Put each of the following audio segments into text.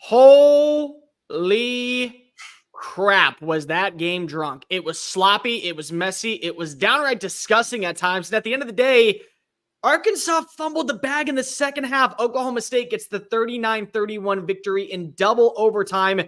Holy crap, was that game drunk. It was sloppy, it was messy, it was downright disgusting at times. And at the end of the day, Arkansas fumbled the bag in the second half. Oklahoma State gets the 39-31 victory in double overtime.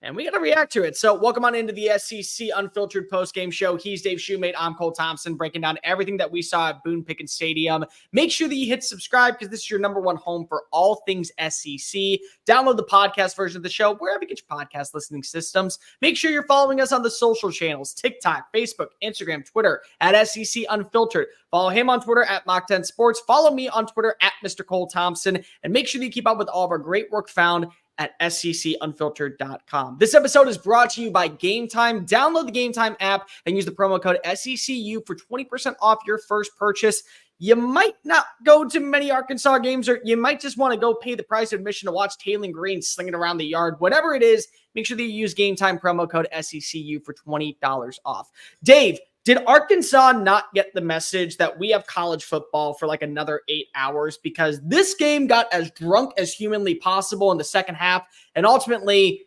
And we got to react to it. So welcome on into the SEC Unfiltered Postgame Show. He's Dave Shumate. I'm Cole Thompson, breaking down everything that we saw at Boone Pickens Stadium. Make sure that you hit subscribe because this is your number one home for all things SEC. Download the podcast version of the show wherever you get your podcast listening systems. Make sure you're following us on the social channels, TikTok, Facebook, Instagram, Twitter, at SEC Unfiltered. Follow him on Twitter at Mock10 Sports. Follow me on Twitter at Mr. Cole Thompson. And make sure that you keep up with all of our great work found at SECUnfiltered.com. This episode is brought to you by Game Time. Download the Game Time app and use the promo code SECU for 20% off your first purchase. You might not go to many Arkansas games, or you might just want to go pay the price of admission to watch Taylen Green slinging around the yard. Whatever it is, make sure that you use Game Time promo code SECU for $20 off. Dave, did Arkansas not get the message that we have college football for like another 8 hours? Because this game got as drunk as humanly possible in the second half. And ultimately,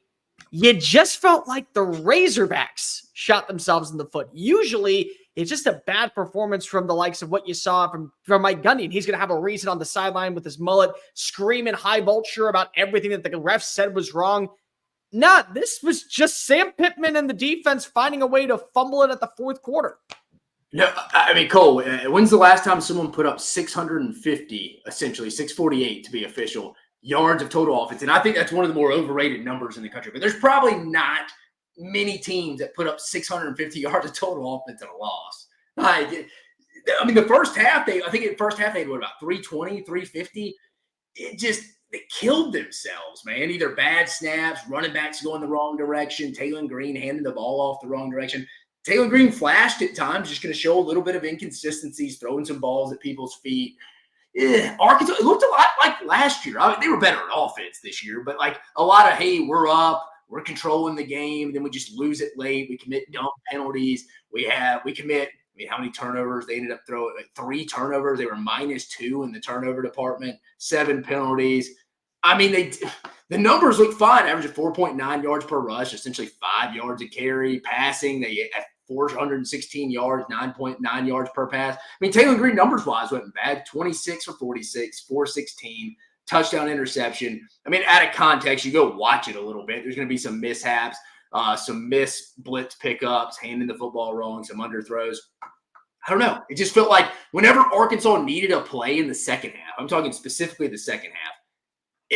you just felt like the Razorbacks shot themselves in the foot. Usually, it's just a bad performance from the likes of what you saw from Mike Gundy. And he's going to have a reason on the sideline with his mullet, screaming high vulture about everything that the refs said was wrong. Nah, this was just Sam Pittman and the defense finding a way to fumble it at the fourth quarter. No, I mean, Cole, when's the last time someone put up 650, essentially 648 to be official, yards of total offense? And I think that's one of the more overrated numbers in the country. But there's probably not many teams that put up 650 yards of total offense in a loss. I mean, the first half, they had what, about 320, 350? They killed themselves, man. Either bad snaps, running backs going the wrong direction, Taylen Green handing the ball off the wrong direction. Taylen Green flashed at times, just going to show a little bit of inconsistencies, throwing some balls at people's feet. Arkansas, it looked a lot like last year. I mean, they were better at offense this year, but like a lot of, hey, we're up, we're controlling the game, then we just lose it late. We commit dumb penalties. We commit. I mean, how many turnovers? They ended up throwing 3 turnovers. They were -2 in the turnover department, 7 penalties. I mean, the numbers look fine. Average of 4.9 yards per rush, essentially 5 yards a carry. Passing, they had 416 yards, 9.9 yards per pass. I mean, Taylen Green numbers-wise wasn't bad. 26 for 46, 416, touchdown interception. I mean, out of context, you go watch it a little bit. There's going to be some mishaps. Some missed blitz pickups, handing the football wrong, some underthrows. I don't know. It just felt like whenever Arkansas needed a play in the second half, I'm talking specifically the second half,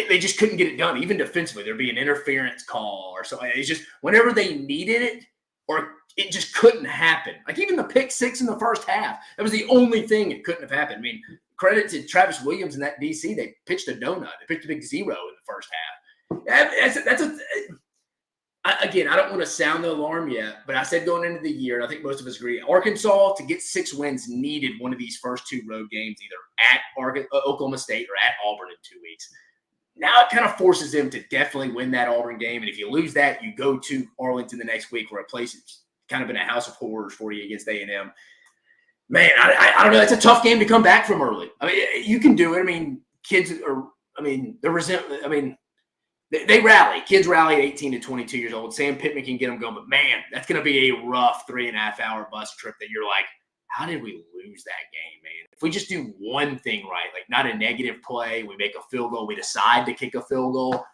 they just couldn't get it done. Even defensively, there'd be an interference call or something. It's just whenever they needed it, or it just couldn't happen. Like even the pick 6 in the first half, that was the only thing that couldn't have happened. I mean, credit to Travis Williams and that DC. They pitched a donut. They pitched a big 0 in the first half. Again, I don't want to sound the alarm yet, but I said going into the year, and I think most of us agree, Arkansas, to get 6 wins, needed one of these first 2 road games, either at Oklahoma State or at Auburn in 2 weeks. Now it kind of forces them to definitely win that Auburn game. And if you lose that, you go to Arlington the next week, where a place that's kind of been a house of horrors for you against A&M. Man, I don't know. It's a tough game to come back from early. I mean, you can do it. I mean, they rally. Kids rally at 18 to 22 years old. Sam Pittman can get them going. But, man, that's going to be a rough 3.5-hour bus trip that you're like, how did we lose that game, man? If we just do one thing right, like not a negative play, we make a field goal, we decide to kick a field goal,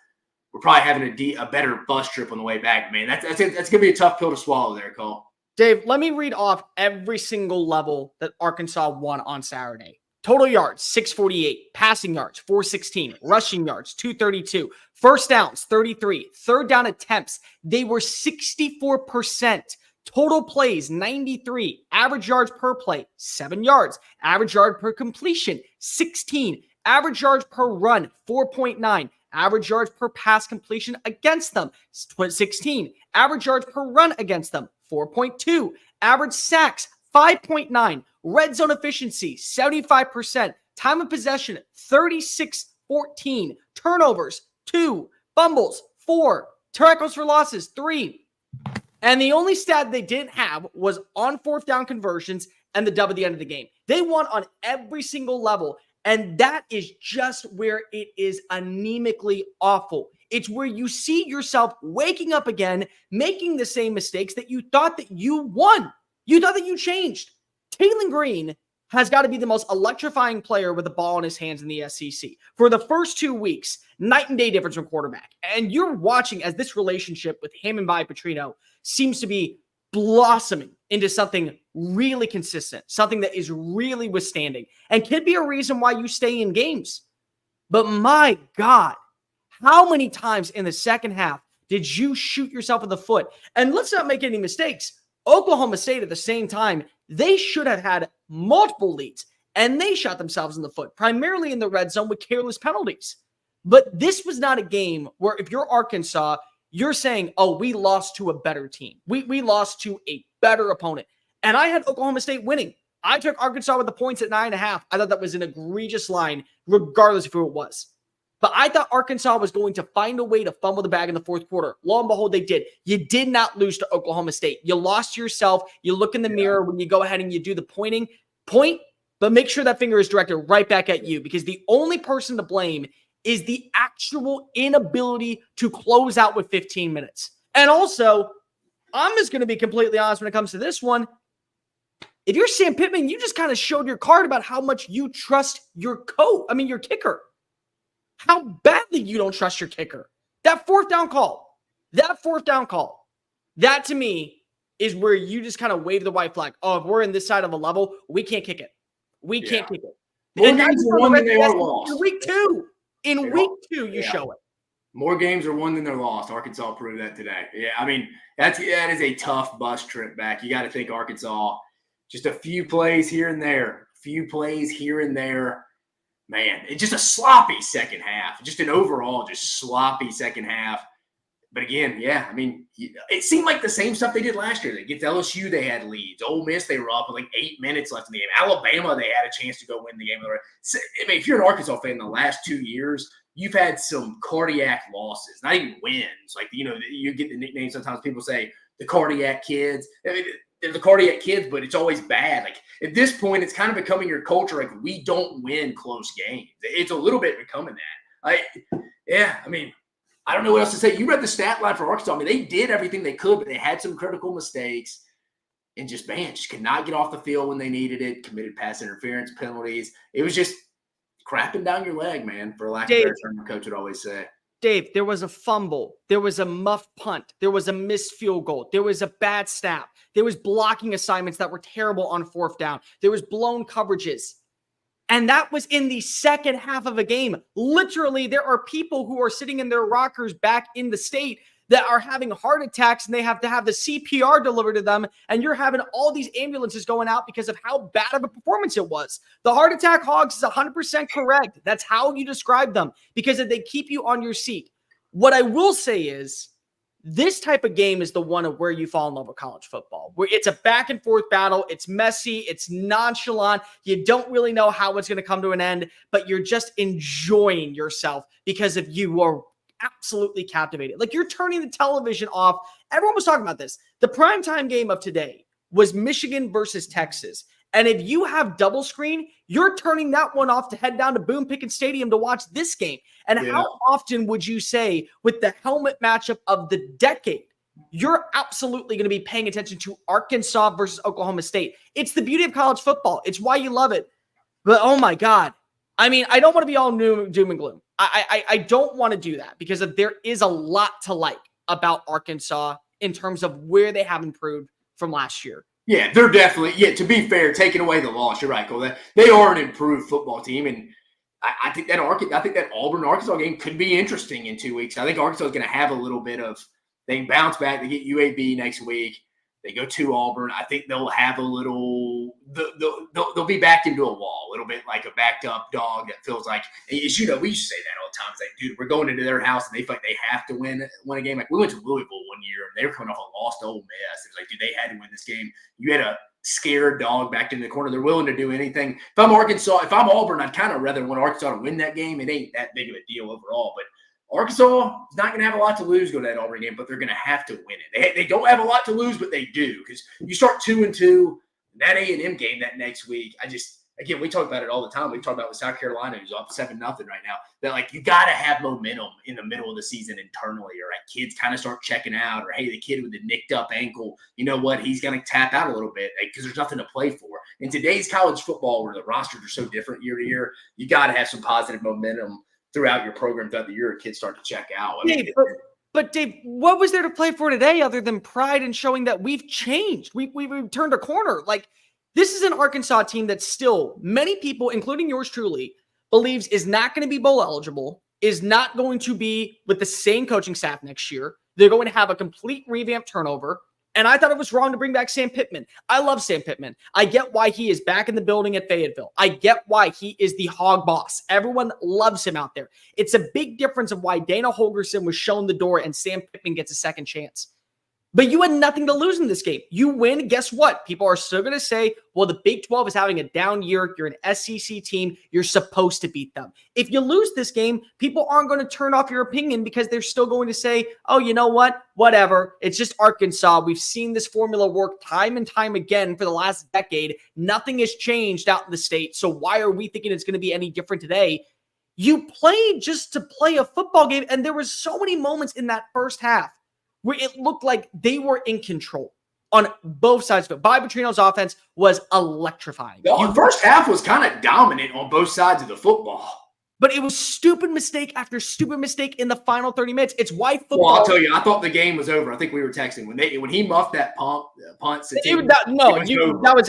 we're probably having a better bus trip on the way back, man. That's going to be a tough pill to swallow there, Cole. Dave, let me read off every single level that Arkansas won on Saturday. Total yards, 648. Passing yards, 416. Rushing yards, 232. First downs, 33. Third down attempts, they were 64%. Total plays, 93. Average yards per play, 7 yards. Average yard per completion, 16. Average yards per run, 4.9. Average yards per pass completion against them, 16. Average yards per run against them, 4.2. Average sacks, 5.9. Red zone efficiency, 75%. Time of possession, 36-14. Turnovers, 2. Fumbles, 4. Tackles for losses, 3. And the only stat they didn't have was on fourth down conversions and the dub at the end of the game. They won on every single level, and that is just where it is anemically awful. It's where you see yourself waking up again, making the same mistakes that you thought that you won. You thought that you changed. Taylen Green has got to be the most electrifying player with the ball in his hands in the SEC. For the first 2 weeks, night and day difference from quarterback. And you're watching as this relationship with him and Vi Petrino seems to be blossoming into something really consistent, something that is really withstanding, and could be a reason why you stay in games. But my God, how many times in the second half did you shoot yourself in the foot? And let's not make any mistakes. Oklahoma State at the same time, they should have had multiple leads, and they shot themselves in the foot, primarily in the red zone with careless penalties. But this was not a game where if you're Arkansas, you're saying, oh, we lost to a better team. We lost to a better opponent. And I had Oklahoma State winning. I took Arkansas with the points at 9.5. I thought that was an egregious line, regardless of who it was. But I thought Arkansas was going to find a way to fumble the bag in the fourth quarter. Lo and behold, they did. You did not lose to Oklahoma State. You lost to yourself. You look in the mirror when you go ahead and you do the point, but make sure that finger is directed right back at you, because the only person to blame is the actual inability to close out with 15 minutes. And also, I'm just going to be completely honest when it comes to this one. If you're Sam Pittman, you just kind of showed your card about how much you trust your kicker. How badly you don't trust your kicker. That fourth down call, that to me is where you just kind of wave the white flag. Oh, if we're in this side of a level, we can't kick it. We can't kick it. More games are won than they are lost. In week two. Week two, you show it. More games are won than they're lost. Arkansas proved that today. Yeah, I mean, that is a tough bus trip back. You got to think Arkansas, just a few plays here and there. Man, it's just a sloppy second half. Just an overall just sloppy second half. But again, yeah, I mean, it seemed like the same stuff they did last year. They get to LSU, they had leads. Ole Miss, they were up with like 8 minutes left in the game. Alabama, they had a chance to go win the game. I mean, if you're an Arkansas fan, the last 2 years, you've had some cardiac losses, not even wins. Like, you get the nickname sometimes people say, the cardiac kids. I mean, they're the cardiac kids, but it's always bad. Like, at this point, it's kind of becoming your culture. Like, we don't win close games. It's a little bit becoming that. I mean, I don't know what else to say. You read the stat line for Arkansas. I mean, they did everything they could, but they had some critical mistakes and just could not get off the field when they needed it, committed pass interference penalties. It was just crapping down your leg, man, for lack of a better term, my coach would always say. Dave, there was a fumble. There was a muff punt. There was a missed field goal. There was a bad snap. There was blocking assignments that were terrible on fourth down. There was blown coverages. And that was in the second half of a game. Literally, there are people who are sitting in their rockers back in the state that are having heart attacks, and they have to have the CPR delivered to them. And you're having all these ambulances going out because of how bad of a performance it was. The heart attack hogs is 100% correct. That's how you describe them, because they keep you on your seat. What I will say is, this type of game is the one of where you fall in love with college football, where it's a back and forth battle. It's messy. It's nonchalant. You don't really know how it's going to come to an end, but you're just enjoying yourself because of you are absolutely captivated. Like, you're turning the television off. Everyone was talking about this. The primetime game of today was Michigan versus Texas. And if you have double screen, you're turning that one off to head down to Boone Pickens Stadium to watch this game. And how often would you say, with the helmet matchup of the decade, you're absolutely going to be paying attention to Arkansas versus Oklahoma State? It's the beauty of college football. It's why you love it. But oh my God. I mean, I don't want to be all doom and gloom. I don't want to do that, because there is a lot to like about Arkansas in terms of where they have improved from last year. Yeah, they're definitely, to be fair, taking away the loss, you're right, Cole. They are an improved football team, and I think that Auburn-Arkansas game could be interesting in 2 weeks. I think Arkansas is going to have a little bit of, they can bounce back. They get UAB next week. They go to Auburn. I think they'll have a little – they'll be backed into a wall, a little bit like a backed-up dog that feels like – we used to say that all the time. It's like, dude, we're going into their house, and they feel like they have to win a game. Like, we went to Louisville one year, and they were coming off a loss to Ole Miss. It was like, dude, they had to win this game. You had a scared dog backed in the corner. They're willing to do anything. If I'm Auburn, I'd kind of rather want Arkansas to win that game. It ain't that big of a deal overall, but Arkansas is not going to have a lot to lose go to that Auburn game, but they're going to have to win it. They don't have a lot to lose, but they do, because you start 2-2, that A&M game that next week. again, we talk about it all the time. We talk about with South Carolina, who's up 7-0 right now, that like you got to have momentum in the middle of the season internally, or like kids kind of start checking out, or hey, the kid with the nicked up ankle, you know what, he's going to tap out a little bit because there's nothing to play for. In today's college football, where the rosters are so different year to year, you got to have some positive momentum throughout your program throughout the year. Kids start to check out. I mean, But Dave, what was there to play for today other than pride and showing that we've changed? We've turned a corner. Like, this is an Arkansas team that still many people, including yours truly, believes is not going to be bowl eligible, is not going to be with the same coaching staff next year. They're going to have a complete revamp turnover. And I thought it was wrong to bring back Sam Pittman. I love Sam Pittman. I get why he is back in the building at Fayetteville. I get why he is the hog boss. Everyone loves him out there. It's a big difference of why Dana Holgorsen was shown the door and Sam Pittman gets a second chance. But you had nothing to lose in this game. You win, guess what? People are still going to say, well, the Big 12 is having a down year. You're an SEC team. You're supposed to beat them. If you lose this game, people aren't going to turn off your opinion because they're still going to say, oh, you know what? Whatever. It's just Arkansas. We've seen this formula work time and time again for the last decade. Nothing has changed out in the state. So why are we thinking it's going to be any different today? You played just to play a football game, and there was so many moments in that first half where it looked like they were in control on both sides of it. Bobby Petrino's offense was electrifying. The first half was kind of dominant on both sides of the football. But it was stupid mistake after stupid mistake in the final 30 minutes. It's why football. Well, I'll tell you, I thought the game was over. I think we were texting when he muffed that punt. That was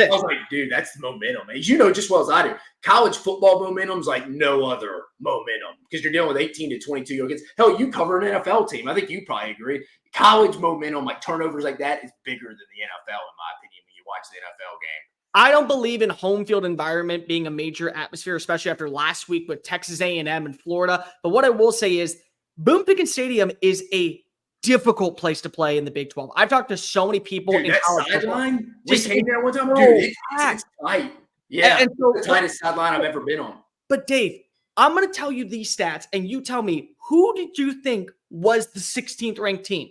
it. I was like, dude, that's the momentum. As you know just as well as I do, college football momentum's like no other momentum because you're dealing with 18 to 22-year-old kids. Hell, you cover an NFL team. I think you probably agree. College momentum, like turnovers like that, is bigger than the NFL, in my opinion, when you watch the NFL game. I don't believe in home field environment being a major atmosphere, especially after last week with Texas A&M and Florida. But what I will say is Boone Pickens Stadium is a difficult place to play in the Big 12. I've talked to so many people in that college sideline. We came there one time, dude. It's tight. Yeah, and so, the tightest sideline I've ever been on. But Dave, I'm going to tell you these stats, and you tell me, who did you think was the 16th ranked team?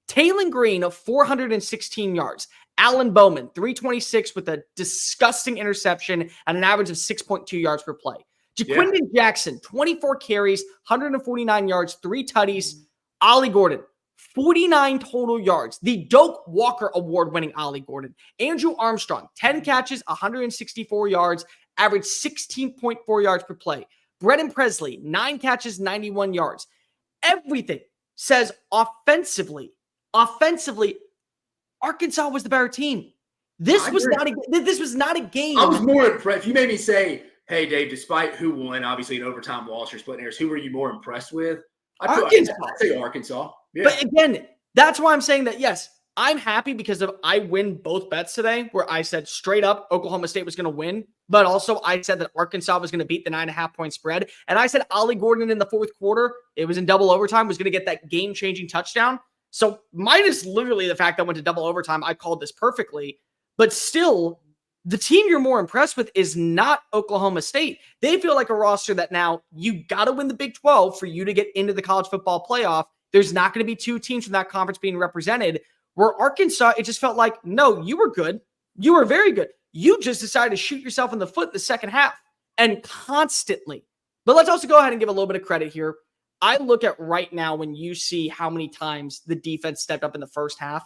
Taylen Green of 416 yards. Alan Bowman, 326 with a disgusting interception and an average of 6.2 yards per play. Jaquindon Jackson, 24 carries, 149 yards, 3 tutties. Ollie Gordon, 49 total yards. The Doak Walker Award-winning Ollie Gordon. Andrew Armstrong, 10 catches, 164 yards, average 16.4 yards per play. Brennan Presley, 9 catches, 91 yards. Everything says offensively, Arkansas was the better team. This was not a game. I was more impressed. You made me say, hey, Dave, despite who won, obviously in overtime loss or splitting hairs, who were you more impressed with? I'd say Arkansas. Yeah. But again, that's why I'm saying that, yes, I'm happy because I win both bets today where I said straight up Oklahoma State was going to win, but also I said that Arkansas was going to beat the 9.5-point spread. And I said Ollie Gordon in the fourth quarter, it was in double overtime, was going to get that game-changing touchdown. So minus literally the fact that I went to double overtime, I called this perfectly. But still, the team you're more impressed with is not Oklahoma State. They feel like a roster that now you got to win the Big 12 for you to get into the college football playoff. There's not going to be 2 teams from that conference being represented. Where Arkansas, it just felt like, no, you were good. You were very good. You just decided to shoot yourself in the foot the second half and constantly. But let's also go ahead and give a little bit of credit here. I look at right now when you see how many times the defense stepped up in the first half,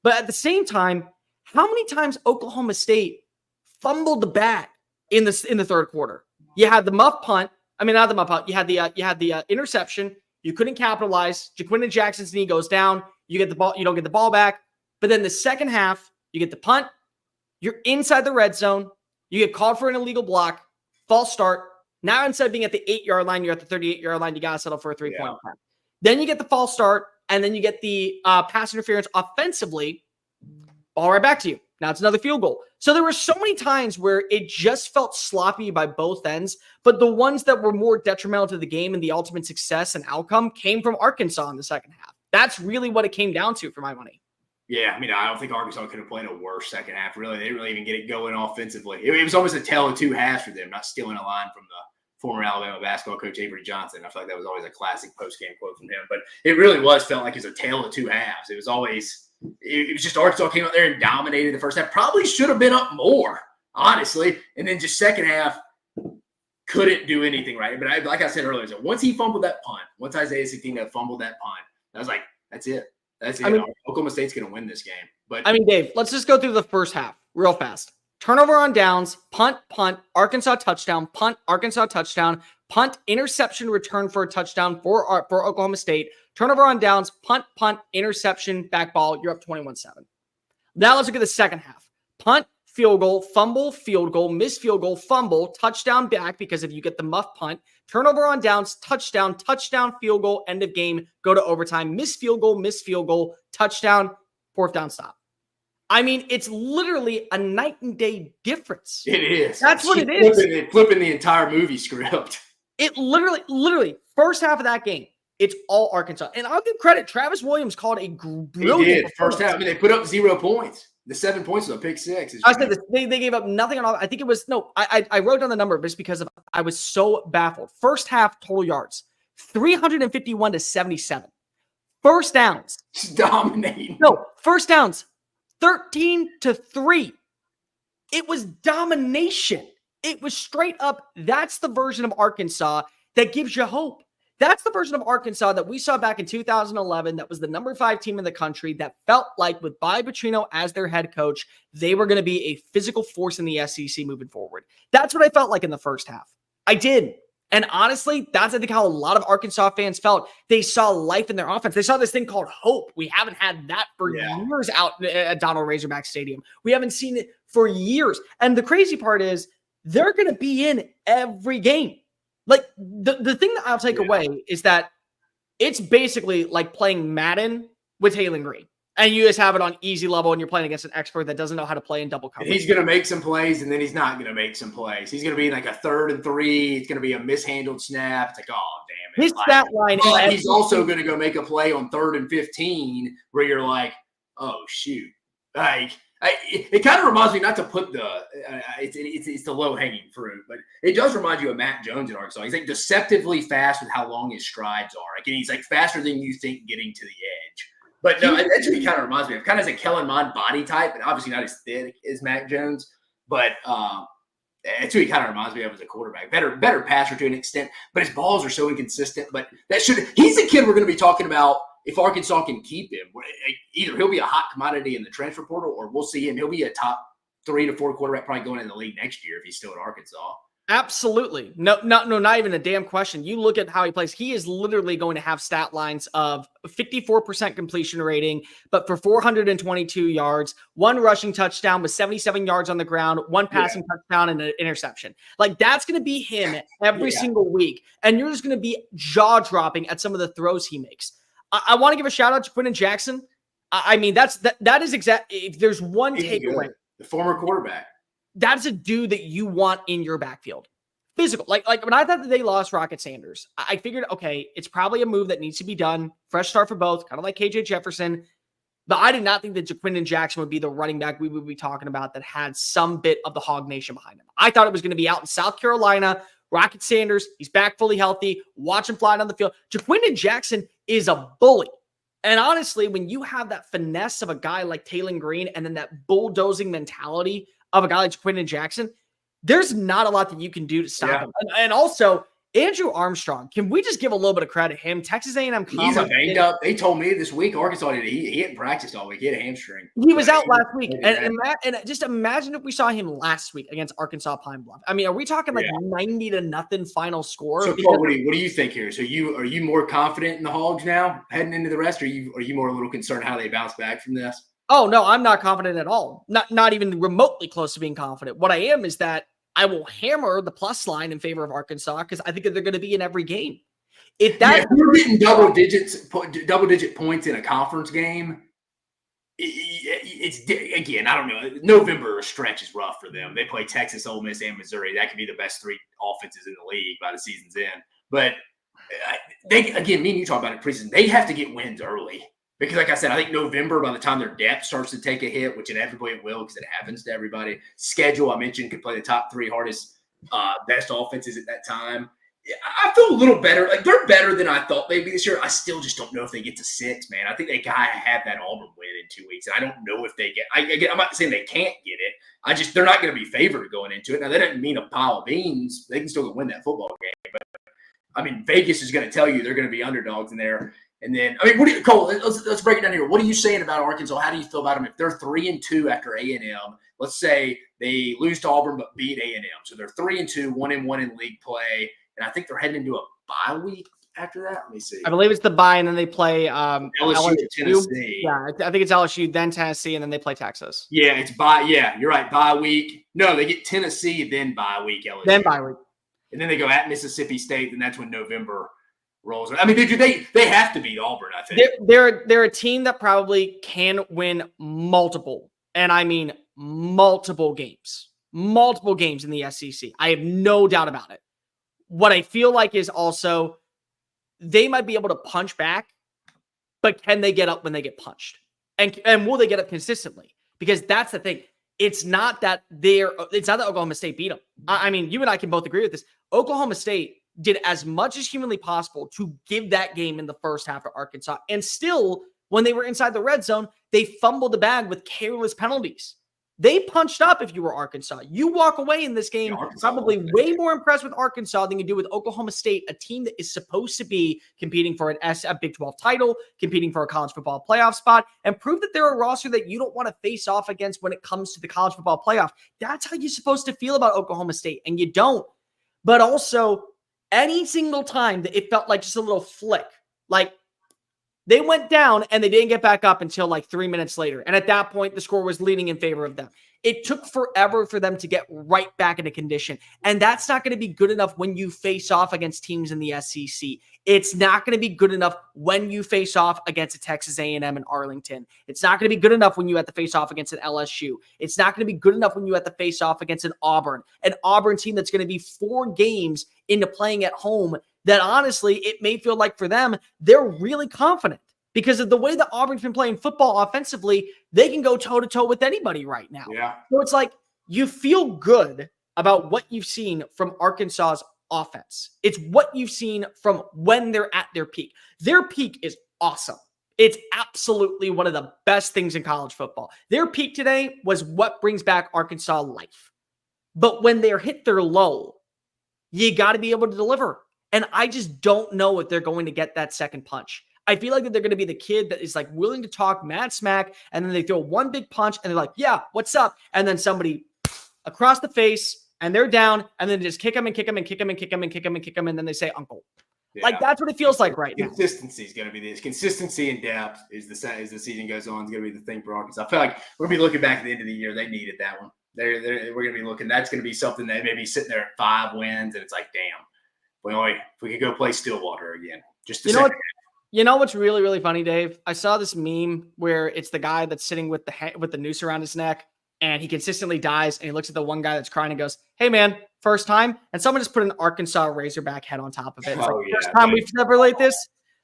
but at the same time, how many times Oklahoma State fumbled the bag in the third quarter? You had the muff punt. I mean, not the muff punt. You had the interception. You couldn't capitalize. Jaquindon Jackson's knee goes down. You get the ball. You don't get the ball back. But then the second half, you get the punt. You're inside the red zone. You get called for an illegal block. False start. Now, instead of being at the 8-yard line, you're at the 38-yard line. You got to settle for a 3-point play. Then you get the false start, and then you get the pass interference offensively. All right, back to you. Now it's another field goal. So there were so many times where it just felt sloppy by both ends, but the ones that were more detrimental to the game and the ultimate success and outcome came from Arkansas in the second half. That's really what it came down to for my money. Yeah, I mean, I don't think Arkansas could have played a worse second half, really. They didn't really even get it going offensively. It was almost a tale of 2 halves for them, not stealing a line from the former Alabama basketball coach Avery Johnson. I feel like that was always a classic post-game quote from him. But it really felt like it was a tale of 2 halves. It was just Arkansas came out there and dominated the first half. Probably should have been up more. honestly. And then just second half, couldn't do anything right. But like I said earlier, so once he fumbled that punt, once Isaiah Sakina fumbled that punt, I was like, that's it. That's it. I mean, Oklahoma State's going to win this game. But I mean, Dave, let's just go through the first half real fast. Turnover on downs, punt, Arkansas touchdown, punt, Arkansas touchdown, punt, interception, return for a touchdown for Oklahoma State. Turnover on downs, punt, interception, back ball. You're up 21-7. Now let's look at the second half. Punt, field goal, fumble, field goal, miss field goal, fumble, touchdown back because if you get the muff punt, turnover on downs, touchdown, field goal, end of game, go to overtime, miss field goal, touchdown, fourth down stop. I mean, it's literally a night and day difference. It is. That's what it is. Flipping the entire movie script. It literally, first half of that game, it's all Arkansas. And I'll give credit. Travis Williams called a brilliant. He did. First half. I mean, they put up 0 points. The 7 points was a pick six. I said this. They gave up nothing on all. I think it was I wrote down the number just because I was so baffled. First half total yards 351 to 77. First downs just dominating. No, first downs 13-3. It was domination. It was straight up. That's the version of Arkansas that gives you hope. That's the version of Arkansas that we saw back in 2011 that was the number 5 team in the country that felt like with Bobby Petrino as their head coach, they were going to be a physical force in the SEC moving forward. That's what I felt like in the first half. I did. And honestly, that's I think how a lot of Arkansas fans felt. They saw life in their offense. They saw this thing called hope. We haven't had that for years out at Donald Razorback Stadium. We haven't seen it for years. And the crazy part is they're going to be in every game. Like the thing that I'll take away is that it's basically like playing Madden with Taylen Green. And you just have it on easy level and you're playing against an expert that doesn't know how to play in double coverage. He's going to make some plays and then he's not going to make some plays. He's going to be like a 3rd and 3. It's going to be a mishandled snap. It's like, oh, damn it. His stat line. But he's also going to go make a play on 3rd and 15 where you're like, oh, shoot. Like, it kind of reminds me not to put it's the low hanging fruit, but it does remind you of Matt Jones in Arkansas. He's like deceptively fast with how long his strides are. Like, and he's like faster than you think getting to the edge. But no, that's what he kind of reminds me of. Kind of has a Kellen Mond body type, and obviously not as thick as Matt Jones, but that's who he kind of reminds me of as a quarterback. Better passer to an extent, but his balls are so inconsistent. But he's the kid we're going to be talking about. If Arkansas can keep him, either he'll be a hot commodity in the transfer portal or we'll see him. He'll be a top 3 to 4 quarterback probably going in the league next year if he's still at Arkansas. Absolutely. No, not even a damn question. You look at how he plays. He is literally going to have stat lines of 54% completion rating, but for 422 yards, 1 rushing touchdown with 77 yards on the ground, 1 passing touchdown and an interception. Like that's going to be him every single week. And you're just going to be jaw dropping at some of the throws he makes. I want to give a shout out to Quinton Jackson. I mean, that is exact. If there's one takeaway, the former quarterback, that's a dude that you want in your backfield. Physical. Like when I thought that they lost Rocket Sanders, I figured, okay, it's probably a move that needs to be done. Fresh start for both, kind of like KJ Jefferson. But I did not think that Quinton Jackson would be the running back we would be talking about that had some bit of the Hog Nation behind him. I thought it was going to be out in South Carolina. Rocket Sanders, he's back fully healthy. Watch him fly down the field. Quinton Jackson is a bully. And honestly, when you have that finesse of a guy like Taylen Green and then that bulldozing mentality of a guy like Quinton Jackson, there's not a lot that you can do to stop him. And also, Andrew Armstrong, can we just give a little bit of credit to him? Texas A&M. He's a banged up. They told me this week Arkansas did. He hadn't practiced all week. He had a hamstring. He was out last week. And just imagine if we saw him last week against Arkansas Pine Bluff. I mean, are we talking like 90-0 final score? So, Cole, what do you think here? So, are you more confident in the Hogs now heading into the rest? Or are you more a little concerned how they bounce back from this? Oh no, I'm not confident at all. Not even remotely close to being confident. What I am is that I will hammer the plus line in favor of Arkansas because I think that they're going to be in every game. If you're getting double digit points in a conference game, it's again, I don't know. November stretch is rough for them. They play Texas, Ole Miss, and Missouri. That could be the best 3 offenses in the league by the season's end. But me and you talk about it preseason. They have to get wins early. Because, like I said, I think November, by the time their depth starts to take a hit, which inevitably it will because it happens to everybody. Schedule, I mentioned, could play the top 3 hardest, best offenses at that time. I feel a little better. Like, they're better than I thought they'd be this year. I still just don't know if they get to 6, man. I think they got to have that Auburn win in 2 weeks. And I don't know if they get – I'm not saying they can't get it. They're not going to be favored going into it. Now, that doesn't mean a pile of beans. They can still win that football game. But, I mean, Vegas is going to tell you they're going to be underdogs in there. And then, I mean, Cole, let's break it down here. What are you saying about Arkansas? How do you feel about them if they're 3-2 after A&M? Let's say they lose to Auburn but beat A&M. So they're 3-2, 1-1 in league play. And I think they're heading into a bye week after that. Let me see. I believe it's the bye, and then they play LSU, Tennessee. Yeah, I think it's LSU, then Tennessee, and then they play Texas. Yeah, it's bye. Yeah, you're right. Bye week. No, they get Tennessee, then bye week. LSU. Then bye week. And then they go at Mississippi State, and that's when November rolls. I mean, they have to beat Auburn, I think. They're a team that probably can win multiple, and I mean multiple games in the SEC. I have no doubt about it. What I feel like is also they might be able to punch back, but can they get up when they get punched? And will they get up consistently? Because that's the thing. It's not that Oklahoma State beat them. I mean, you and I can both agree with this. Oklahoma State did as much as humanly possible to give that game in the first half to Arkansas. And still, when they were inside the red zone, they fumbled the bag with careless penalties. They punched up if you were Arkansas. You walk away in this game probably way more impressed with Arkansas than you do with Oklahoma State, a team that is supposed to be competing for a Big 12 title, competing for a college football playoff spot, and prove that they're a roster that you don't want to face off against when it comes to the college football playoff. That's how you're supposed to feel about Oklahoma State, and you don't. But also, any single time that it felt like just a little flick, like they went down and they didn't get back up until like 3 minutes later. And at that point, the score was leaning in favor of them. It took forever for them to get right back into condition. And that's not going to be good enough when you face off against teams in the SEC. It's not going to be good enough when you face off against a Texas A&M and Arlington. It's not going to be good enough when you have to face off against an LSU. It's not going to be good enough when you have to face off against an Auburn team that's going to be 4 games into playing at home that honestly, it may feel like for them, they're really confident because of the way that Auburn's been playing football offensively. They can go toe-to-toe with anybody right now. Yeah. So it's like you feel good about what you've seen from Arkansas's offense. It's what you've seen from when they're at their peak. Their peak is awesome. It's absolutely one of the best things in college football. Their peak today was what brings back Arkansas life. But when they're hit their low, you got to be able to deliver. And I just don't know if they're going to get that second punch. I feel like that they're going to be the kid that is like willing to talk mad smack, and then they throw one big punch, and they're like, yeah, what's up? And then somebody across the face, and they're down, and then just kick them and kick them and kick them and kick them and kick them and kick them, and then they say, uncle. Yeah. Like, that's what it feels like right now. Consistency is going to be this. Consistency and depth as the season goes on is going to be the thing for Arkansas. I feel like we're going to be looking back at the end of the year. They needed that one. We're going to be looking. That's going to be something that may be sitting there at 5 wins, and it's like, damn. Well, if we could go play Stillwater again. Just you know what's really, really funny, Dave? I saw this meme where it's the guy that's sitting with the noose around his neck, and he consistently dies, and he looks at the one guy that's crying and goes, hey, man, first time? And someone just put an Arkansas Razorback head on top of it. It's like, first time we've celebrated this?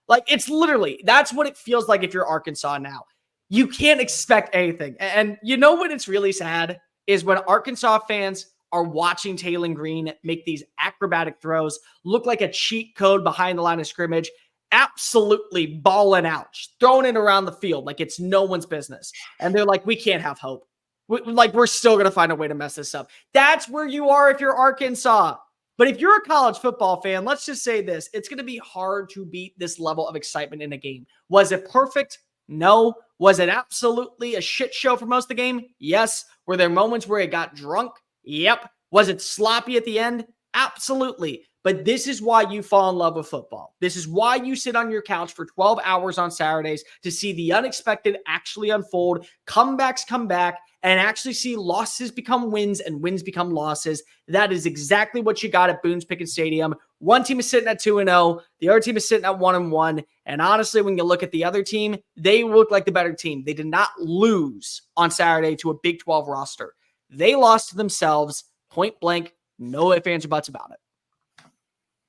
Like, it's literally, that's what it feels like if you're Arkansas now. You can't expect anything. And you know what it's really sad is when Arkansas fans are watching Taylen Green make these acrobatic throws, look like a cheat code behind the line of scrimmage, absolutely balling out, throwing it around the field like it's no one's business. And they're like, we can't have hope. We're still going to find a way to mess this up. That's where you are if you're Arkansas. But if you're a college football fan, let's just say this. It's going to be hard to beat this level of excitement in a game. Was it perfect? No. Was it absolutely a shit show for most of the game? Yes. Were there moments where it got drunk? Yep. Was it sloppy at the end? Absolutely. But this is why you fall in love with football. This is why you sit on your couch for 12 hours on Saturdays to see the unexpected actually unfold, comebacks come back, and actually see losses become wins and wins become losses. That is exactly what you got at Boone's Pickens Stadium. One team is sitting at 2-0. The other team is sitting at 1-1. And honestly, when you look at the other team, they look like the better team. They did not lose on Saturday to a Big 12 roster. They lost to themselves, point blank, no ifs, ands, or buts about it.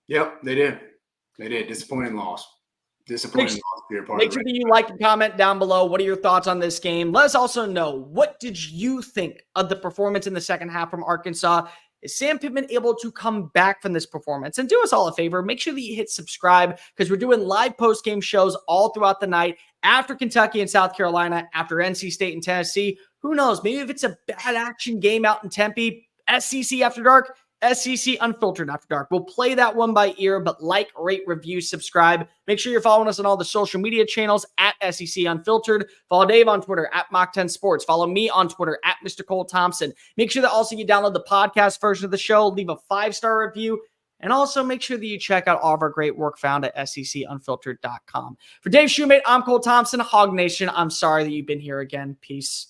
Yep, they did. They did. Disappointing loss. Disappointing loss for your part. Make sure that you like and comment down below. What are your thoughts on this game? Let us also know, what did you think of the performance in the second half from Arkansas? Is Sam Pittman able to come back from this performance? And do us all a favor, make sure that you hit subscribe because we're doing live post-game shows all throughout the night after Kentucky and South Carolina, after NC State and Tennessee. Who knows? Maybe if it's a bad action game out in Tempe, SEC After Dark, SEC Unfiltered After Dark. We'll play that one by ear, but like, rate, review, subscribe. Make sure you're following us on all the social media channels at SEC Unfiltered. Follow Dave on Twitter at Mach10 Sports. Follow me on Twitter at Mr. Cole Thompson. Make sure that also you download the podcast version of the show, leave a 5-star review, and also make sure that you check out all of our great work found at secunfiltered.com. For Dave Shumate, I'm Cole Thompson. Hog Nation, I'm sorry that you've been here again. Peace.